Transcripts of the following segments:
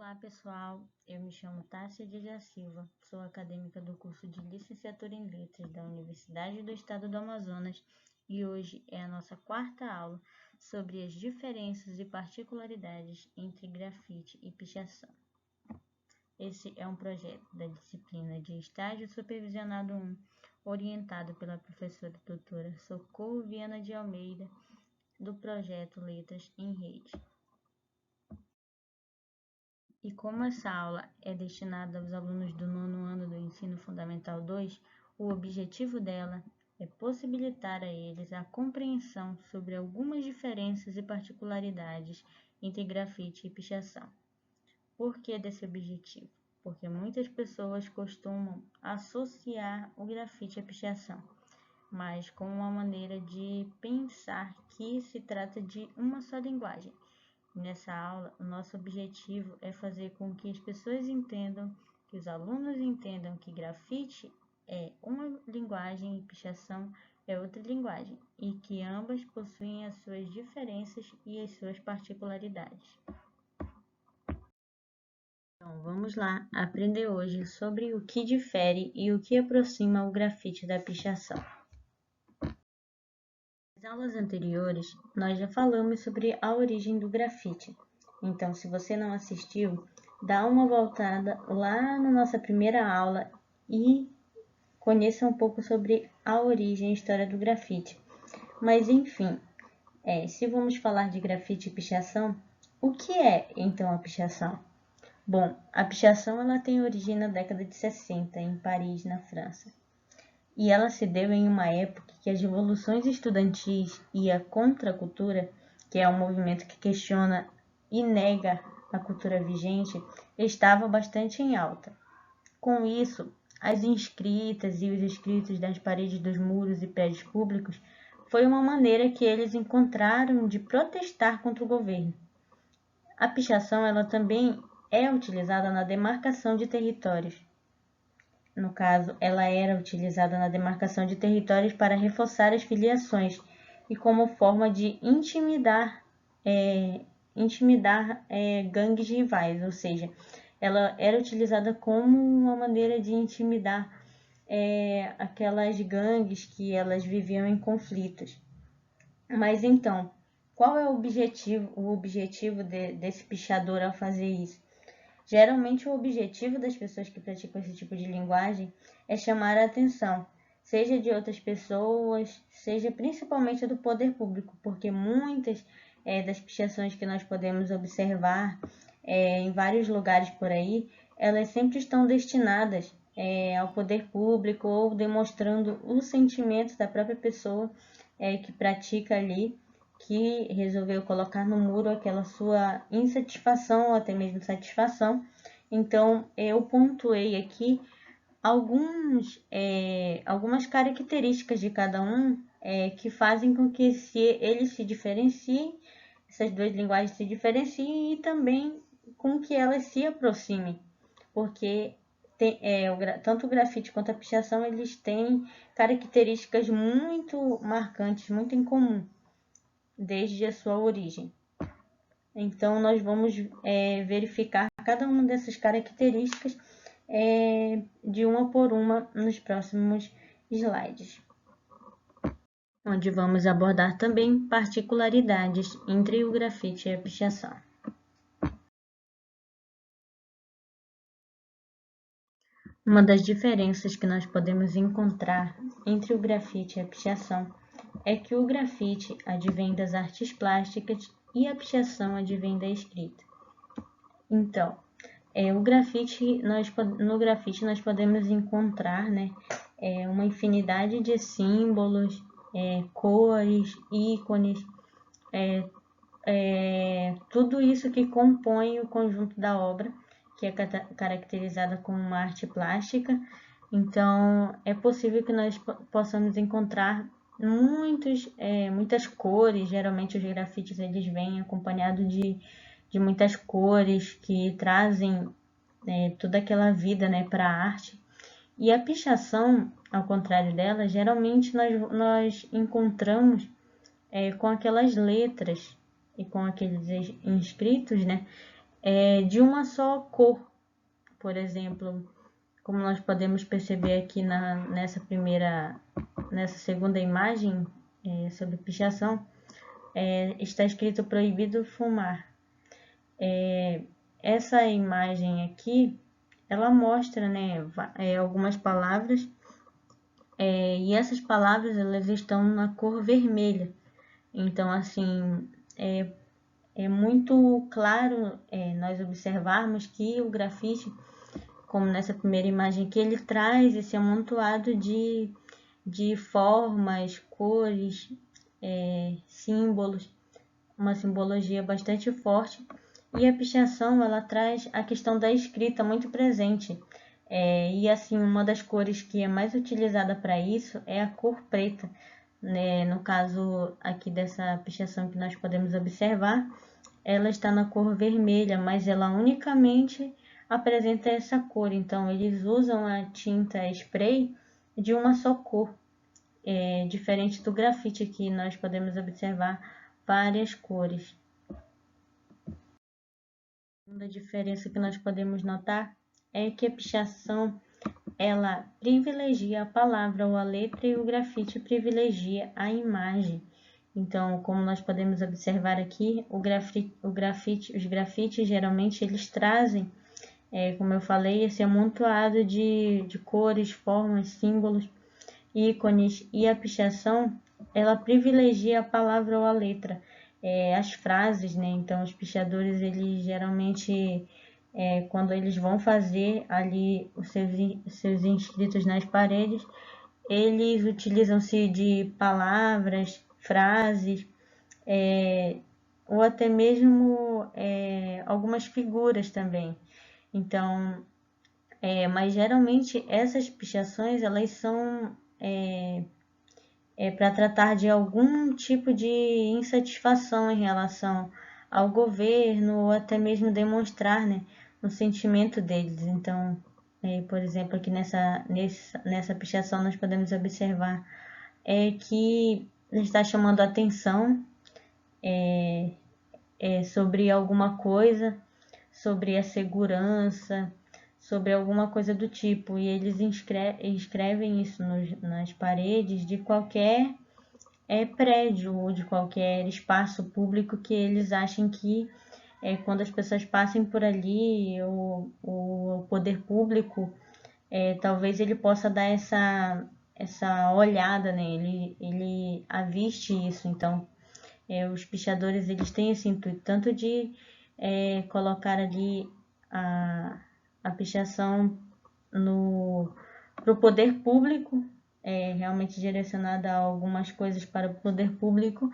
Olá pessoal, eu me chamo Tássia da Silva, sou acadêmica do curso de Licenciatura em Letras da Universidade do Estado do Amazonas e hoje é a nossa quarta aula sobre as diferenças e particularidades entre grafite e pichação. Esse é um projeto da disciplina de Estágio Supervisionado 1, orientado pela professora doutora Socorro Viana de Almeida, do projeto Letras em Rede. E como essa aula é destinada aos alunos do nono ano do Ensino Fundamental 2, o objetivo dela é possibilitar a eles a compreensão sobre algumas diferenças e particularidades entre grafite e pichação. Por que desse objetivo? Porque muitas pessoas costumam associar o grafite à pichação, mas com uma maneira de pensar que se trata de uma só linguagem. Nessa aula, o nosso objetivo é fazer com que as pessoas entendam, que os alunos entendam que grafite é uma linguagem e pichação é outra linguagem, e que ambas possuem as suas diferenças e as suas particularidades. Então, vamos lá aprender hoje sobre o que difere e o que aproxima o grafite da pichação. Nas aulas anteriores, nós já falamos sobre a origem do grafite. Então, se você não assistiu, dá uma voltada lá na nossa primeira aula e conheça um pouco sobre a origem e história do grafite. Mas, enfim, se vamos falar de grafite e pichação, o que é, então, a pichação? Bom, a pichação ela tem origem na década de 60, em Paris, na França. E ela se deu em uma época que as revoluções estudantis e a contracultura, que é um movimento que questiona e nega a cultura vigente, estava bastante em alta. Com isso, as inscritas e os escritos nas paredes dos muros e prédios públicos foi uma maneira que eles encontraram de protestar contra o governo. A pichação ela também é utilizada na demarcação de territórios. No caso, ela era utilizada na demarcação de territórios para reforçar as filiações e como forma de intimidar gangues rivais, ou seja, ela era utilizada como uma maneira de intimidar aquelas gangues que elas viviam em conflitos. Mas então, qual é o objetivo desse pichador ao fazer isso? Geralmente, o objetivo das pessoas que praticam esse tipo de linguagem é chamar a atenção, seja de outras pessoas, seja principalmente do poder público, porque muitas das pichações que nós podemos observar em vários lugares por aí, elas sempre estão destinadas ao poder público ou demonstrando o sentimento da própria pessoa que pratica ali, que resolveu colocar no muro aquela sua insatisfação ou até mesmo satisfação. Então, eu pontuei aqui algumas características de cada um que fazem com que eles se diferenciem, essas duas linguagens se diferenciem e também com que elas se aproximem, porque tanto o grafite quanto a pichação eles têm características muito marcantes, muito em comum, desde a sua origem. Então, nós vamos verificar cada uma dessas características de uma por uma nos próximos slides, onde vamos abordar também particularidades entre o grafite e a pichação. Uma das diferenças que nós podemos encontrar entre o grafite e a pichação é que o grafite advém das artes plásticas e a pichação advém da escrita. Então, no grafite nós podemos encontrar uma infinidade de símbolos, cores, ícones, tudo isso que compõe o conjunto da obra, que é caracterizada como uma arte plástica. Então, é possível que nós possamos encontrar muitas cores. Geralmente os grafites eles vêm acompanhados de muitas cores que trazem toda aquela vida para a arte. E a pichação, ao contrário dela, geralmente nós encontramos com aquelas letras e com aqueles inscritos, de uma só cor. Por exemplo, como nós podemos perceber aqui nessa segunda imagem sobre pichação, está escrito proibido fumar. Essa imagem aqui, ela mostra, né, algumas palavras, e essas palavras elas estão na cor vermelha. Então, assim, é muito claro nós observarmos que o grafite, como nessa primeira imagem aqui, ele traz esse amontoado de formas, cores, símbolos, uma simbologia bastante forte. E a pichação, ela traz a questão da escrita muito presente. E assim, uma das cores que é mais utilizada para isso é a cor preta. Né? No caso aqui dessa pichação que nós podemos observar, ela está na cor vermelha, mas ela unicamente apresenta essa cor. Então, eles usam a tinta spray de uma só cor. Diferente do grafite aqui, nós podemos observar várias cores. A segunda diferença que nós podemos notar é que a pichação ela privilegia a palavra ou a letra e o grafite privilegia a imagem. Então, como nós podemos observar aqui, os grafites geralmente eles trazem, como eu falei, esse amontoado de cores, formas, símbolos, ícones, e a pichação ela privilegia a palavra ou a letra, as frases, né? Então, os pichadores eles geralmente quando eles vão fazer ali os seus inscritos nas paredes, eles utilizam-se de palavras, frases, ou até mesmo algumas figuras também. Então, mas geralmente essas pichações elas são para tratar de algum tipo de insatisfação em relação ao governo ou até mesmo demonstrar, né, o sentimento deles. Então, por exemplo, aqui nessa pichação nós podemos observar que está chamando a atenção sobre alguma coisa, sobre a segurança, sobre alguma coisa do tipo, e eles escrevem isso nas paredes de qualquer prédio ou de qualquer espaço público que eles achem que quando as pessoas passem por ali, o poder público, talvez ele possa dar essa olhada, né? Ele aviste isso. Então, os pichadores eles têm esse intuito tanto de colocar ali a pichação para o poder público, realmente direcionada a algumas coisas para o poder público,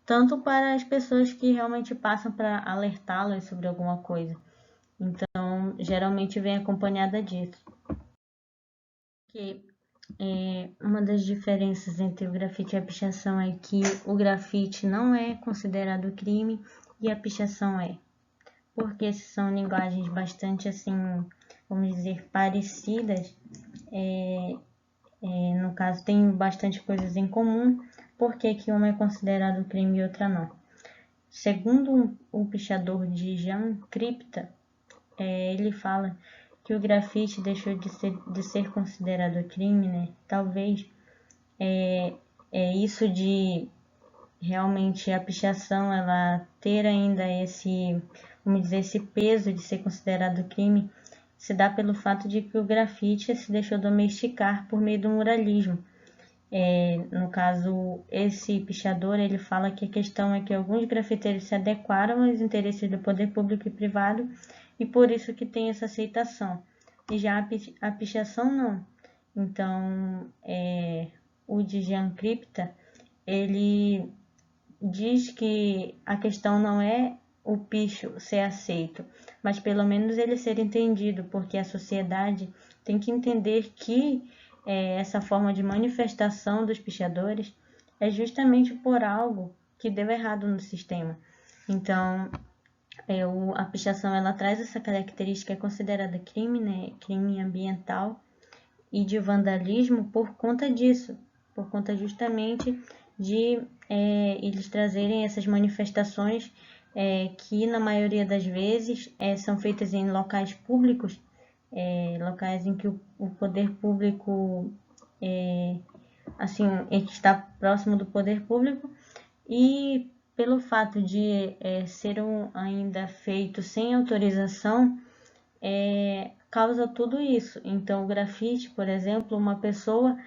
tanto para as pessoas que realmente passam para alertá-las sobre alguma coisa. Então, geralmente vem acompanhada disso. Que uma das diferenças entre o grafite e a pichação é que o grafite não é considerado crime e a pichação é. Porque são linguagens bastante, assim, vamos dizer, parecidas. No caso, tem bastante coisas em comum. Por que que uma é considerado crime e outra não? Segundo o pichador de Jean Cripta, ele fala que o grafite deixou de ser considerado crime, né? Talvez isso de realmente a pichação ela ter ainda esse, vamos dizer, esse peso de ser considerado crime se dá pelo fato de que o grafite se deixou domesticar por meio do muralismo. No caso, esse pichador ele fala que a questão é que alguns grafiteiros se adequaram aos interesses do poder público e privado e por isso que tem essa aceitação. E já a pichação não. Então, o de Jean Cripta, ele diz que a questão não é o picho ser aceito, mas pelo menos ele ser entendido, porque a sociedade tem que entender que essa forma de manifestação dos pichadores é justamente por algo que deu errado no sistema. Então, a pichação ela traz essa característica considerada crime, né? Crime ambiental e de vandalismo por conta disso, por conta justamente de eles trazerem essas manifestações que na maioria das vezes são feitas em locais públicos, locais em que o poder público assim está próximo do poder público, e pelo fato de ser ainda feito sem autorização, causa tudo isso. Então, o grafite, por exemplo, uma pessoa,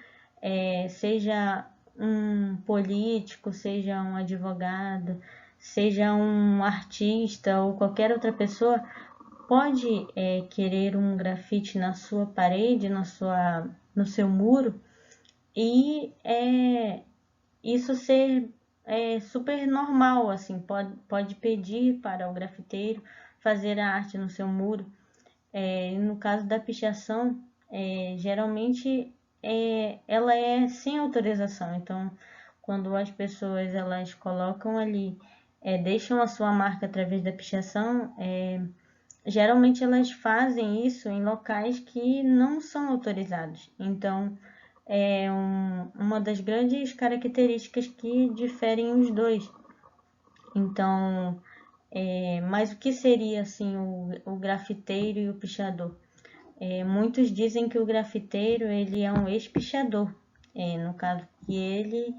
seja um político, seja um advogado, seja um artista ou qualquer outra pessoa, pode querer um grafite na sua parede, no seu muro, e isso ser super normal, assim, pode pedir para o grafiteiro fazer a arte no seu muro. No caso da pichação, geralmente ela é sem autorização. Então, quando as pessoas elas colocam ali, deixam a sua marca através da pichação, geralmente elas fazem isso em locais que não são autorizados. Então, uma das grandes características que diferem os dois. Então, mas o que seria assim o grafiteiro e o pichador? Muitos dizem que o grafiteiro ele é um ex-pichador, no caso que ele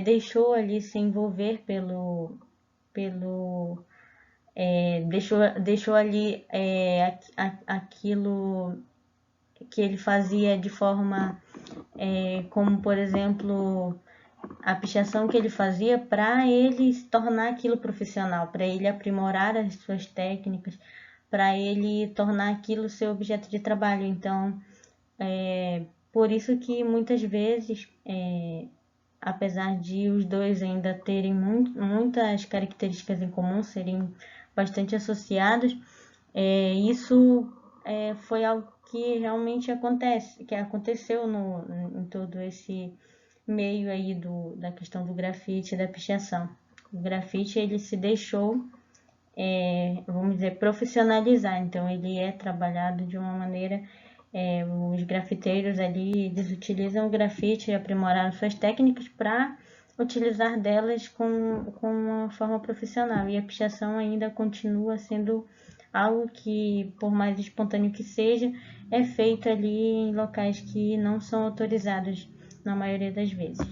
deixou ali se envolver pelo deixou ali aquilo que ele fazia de forma como por exemplo a pichação que ele fazia para ele se tornar aquilo profissional, para ele aprimorar as suas técnicas, para ele tornar aquilo seu objeto de trabalho. Então, por isso que muitas vezes, apesar de os dois ainda terem muitas características em comum, serem bastante associados, isso foi algo que realmente aconteceu em todo esse meio aí da questão do grafite e da pichação. O grafite ele se deixou, vamos dizer, profissionalizar, então ele é trabalhado de uma maneira, os grafiteiros ali, eles utilizam o grafite e aprimoraram suas técnicas para utilizar delas com uma forma profissional, e a pichação ainda continua sendo algo que, por mais espontâneo que seja, é feito ali em locais que não são autorizados na maioria das vezes.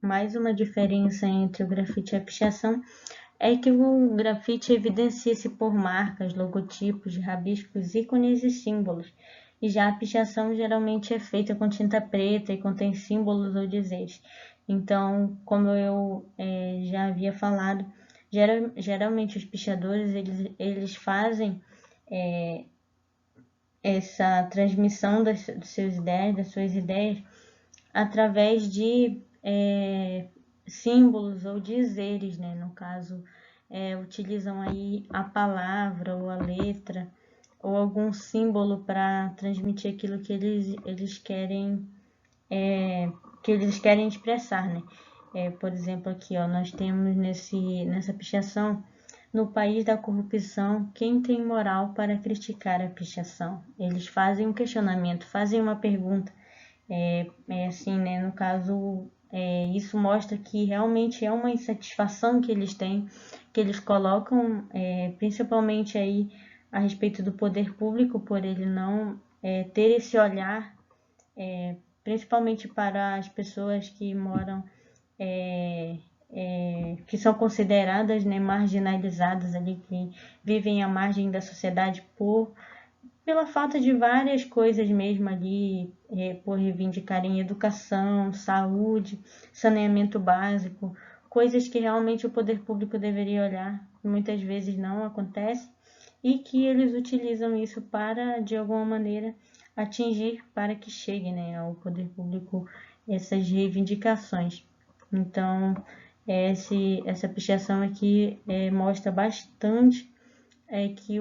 Mais uma diferença entre o grafite e a pichação é que o grafite evidencia-se por marcas, logotipos, rabiscos, ícones e símbolos, e já a pichação geralmente é feita com tinta preta e contém símbolos ou dizeres. Então, como eu já havia falado, geralmente os pichadores eles fazem essa transmissão das suas ideias, através de símbolos ou dizeres, né? No caso, utilizam aí a palavra ou a letra ou algum símbolo para transmitir aquilo que eles querem expressar, né? Por exemplo, aqui, ó, nós temos nessa pichação: no país da corrupção, quem tem moral para criticar a pichação? Eles fazem um questionamento, fazem uma pergunta. Assim, né? No caso, isso mostra que realmente é uma insatisfação que eles têm, que eles colocam, principalmente aí a respeito do poder público, por ele não ter esse olhar, principalmente para as pessoas que moram, que são consideradas, né, marginalizadas ali, que vivem à margem da sociedade pela falta de várias coisas mesmo ali, por reivindicarem educação, saúde, saneamento básico, coisas que realmente o poder público deveria olhar, que muitas vezes não acontece, e que eles utilizam isso para, de alguma maneira, atingir para que chegue, né, ao poder público essas reivindicações. Então, essa pichação aqui mostra bastante que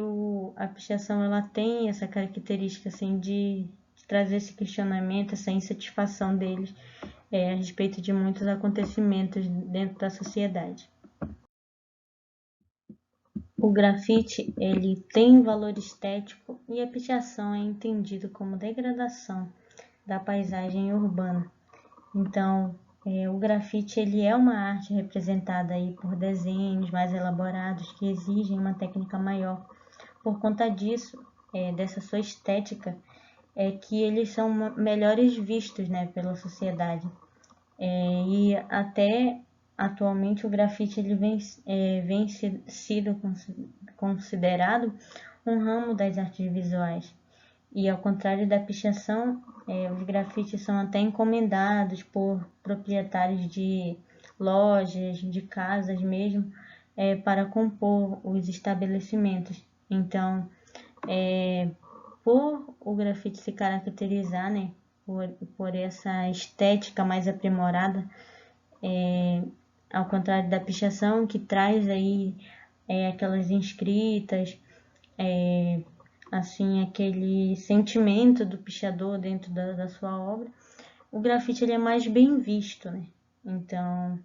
a pichação ela tem essa característica assim, de trazer esse questionamento, essa insatisfação deles a respeito de muitos acontecimentos dentro da sociedade. O grafite ele tem valor estético e a pichação é entendido como degradação da paisagem urbana. Então, O grafite ele é uma arte representada aí por desenhos mais elaborados que exigem uma técnica maior. Por conta disso, dessa sua estética, é que eles são melhores vistos, né, pela sociedade. E até atualmente o grafite ele vem sido considerado um ramo das artes visuais. E ao contrário da pichação, os grafites são até encomendados por proprietários de lojas, de casas mesmo, para compor os estabelecimentos. Então, por o grafite se caracterizar, né, por essa estética mais aprimorada, ao contrário da pichação, que traz aí aquelas inscritas, assim, aquele sentimento do pichador dentro da sua obra, o grafite ele é mais bem visto, né? Então,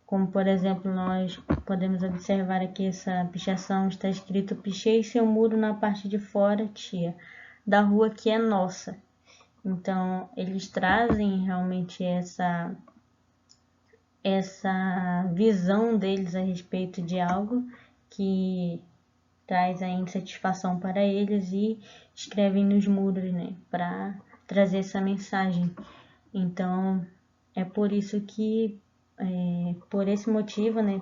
como por exemplo, nós podemos observar aqui essa pichação, está escrito: pichei seu muro na parte de fora, tia, da rua que é nossa. Então, eles trazem realmente essa visão deles a respeito de algo que traz a insatisfação para eles e escrevem nos muros, né, para trazer essa mensagem. Então, é por isso que, por esse motivo, né,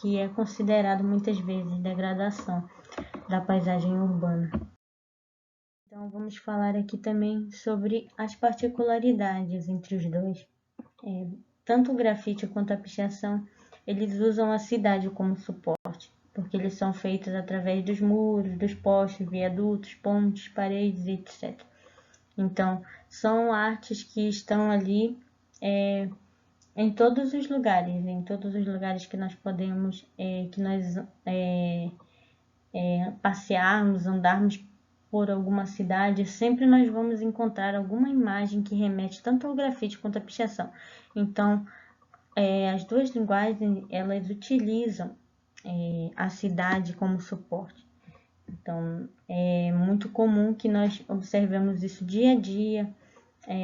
que é considerado muitas vezes degradação da paisagem urbana. Então, vamos falar aqui também sobre as particularidades entre os dois. Tanto o grafite quanto a pichação, eles usam a cidade como suporte, porque eles são feitos através dos muros, dos postes, viadutos, pontes, paredes, etc. Então, são artes que estão ali em todos os lugares que nós podemos, que nós passearmos, andarmos por alguma cidade, sempre nós vamos encontrar alguma imagem que remete tanto ao grafite quanto à pichação. Então, as duas linguagens, elas utilizam a cidade como suporte. Então, é muito comum que nós observemos isso dia a dia,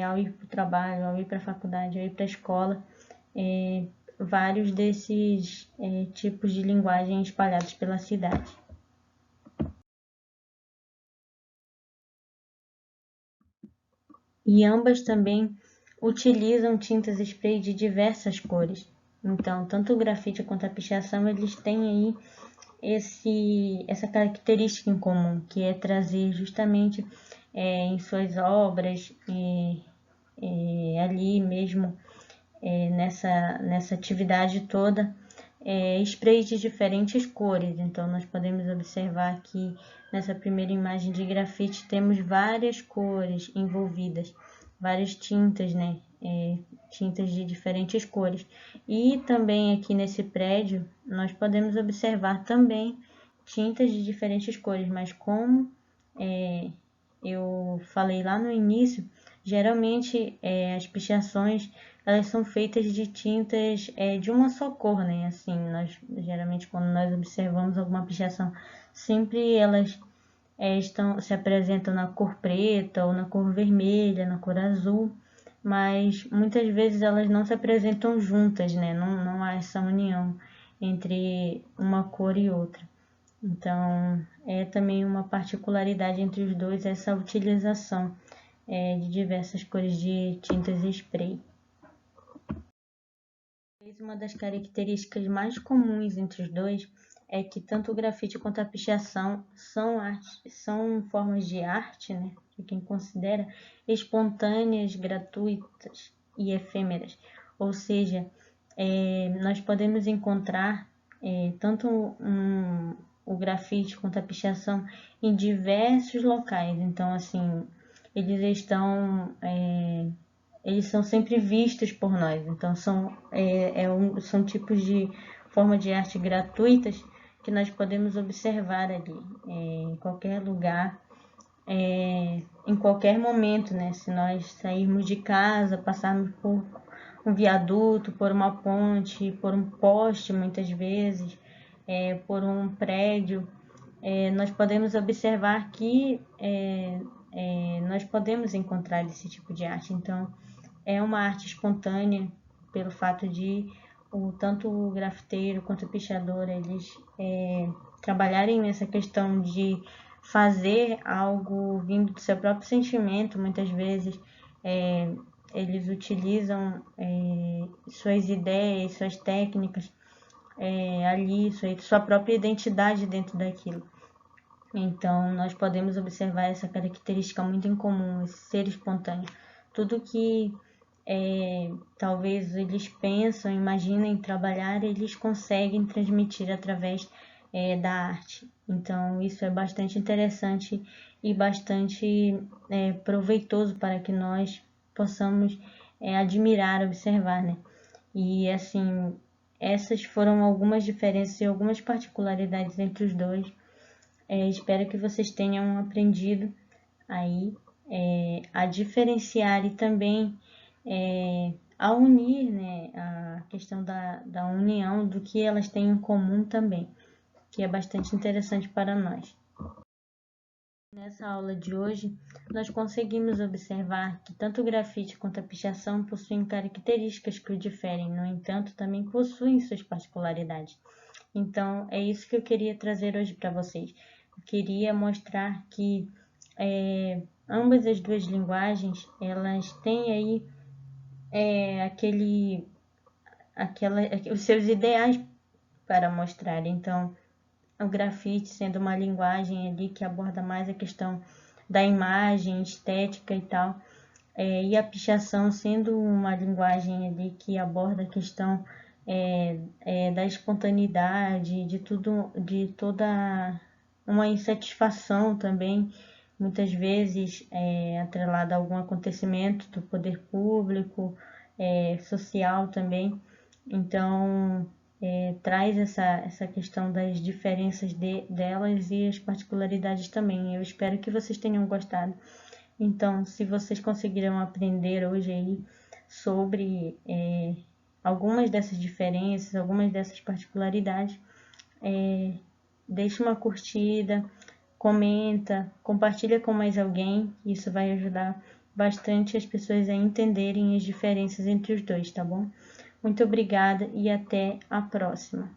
ao ir para o trabalho, ao ir para a faculdade, ao ir para a escola, vários desses tipos de linguagem espalhados pela cidade. E ambas também utilizam tintas spray de diversas cores. Então, tanto o grafite quanto a pichação, eles têm aí essa característica em comum, que é trazer justamente em suas obras, ali mesmo, nessa atividade toda, sprays de diferentes cores. Então, nós podemos observar que nessa primeira imagem de grafite temos várias cores envolvidas, várias tintas, né? Tintas de diferentes cores. E também aqui nesse prédio, nós podemos observar também tintas de diferentes cores, mas como eu falei lá no início, geralmente as pichações elas são feitas de tintas de uma só cor, né? Assim, nós geralmente quando nós observamos alguma pichação, sempre elas se apresentam na cor preta ou na cor vermelha, na cor azul, mas muitas vezes elas não se apresentam juntas, né? Não há essa união entre uma cor e outra. Então, é também uma particularidade entre os dois essa utilização de diversas cores de tintas spray. Uma das características mais comuns entre os dois é que tanto o grafite quanto a pichação são formas de arte, né, de quem considera espontâneas, gratuitas e efêmeras. Ou seja, nós podemos encontrar tanto o grafite quanto a pichação em diversos locais. Então, assim, eles são sempre vistos por nós. Então, são tipos de forma de arte gratuitas que nós podemos observar ali, em qualquer lugar, em qualquer momento, né? Se nós sairmos de casa, passarmos por um viaduto, por uma ponte, por um poste, muitas vezes, por um prédio, nós podemos observar que nós podemos encontrar esse tipo de arte. Então, é uma arte espontânea, pelo fato de tanto o grafiteiro quanto o pichador, eles trabalharem nessa questão de fazer algo vindo do seu próprio sentimento. Muitas vezes eles utilizam suas ideias, suas técnicas ali, sua própria identidade dentro daquilo. Então, nós podemos observar essa característica muito em comum, esse ser espontâneo. Tudo que talvez eles pensam, imaginem trabalhar, eles conseguem transmitir através da arte. Então, isso é bastante interessante e bastante proveitoso para que nós possamos admirar, observar, né? E, assim, essas foram algumas diferenças e algumas particularidades entre os dois. Espero que vocês tenham aprendido aí a diferenciar e também a unir, né, a questão da união, do que elas têm em comum também, que é bastante interessante para nós. Nessa aula de hoje, nós conseguimos observar que tanto o grafite quanto a pichação possuem características que o diferem, no entanto, também possuem suas particularidades. Então, é isso que eu queria trazer hoje para vocês. Eu queria mostrar que ambas as duas linguagens, elas têm aí os seus ideais para mostrar. Então, o grafite sendo uma linguagem ali que aborda mais a questão da imagem, estética e tal, e a pichação sendo uma linguagem ali que aborda a questão da espontaneidade, de toda uma insatisfação também, muitas vezes atrelada a algum acontecimento do poder público, social também. Então, traz essa questão das diferenças delas e as particularidades também. Eu espero que vocês tenham gostado. Então, se vocês conseguiram aprender hoje aí sobre algumas dessas diferenças, algumas dessas particularidades, deixa uma curtida, comenta, compartilha com mais alguém. Isso vai ajudar bastante as pessoas a entenderem as diferenças entre os dois, tá bom? Muito obrigada e até a próxima.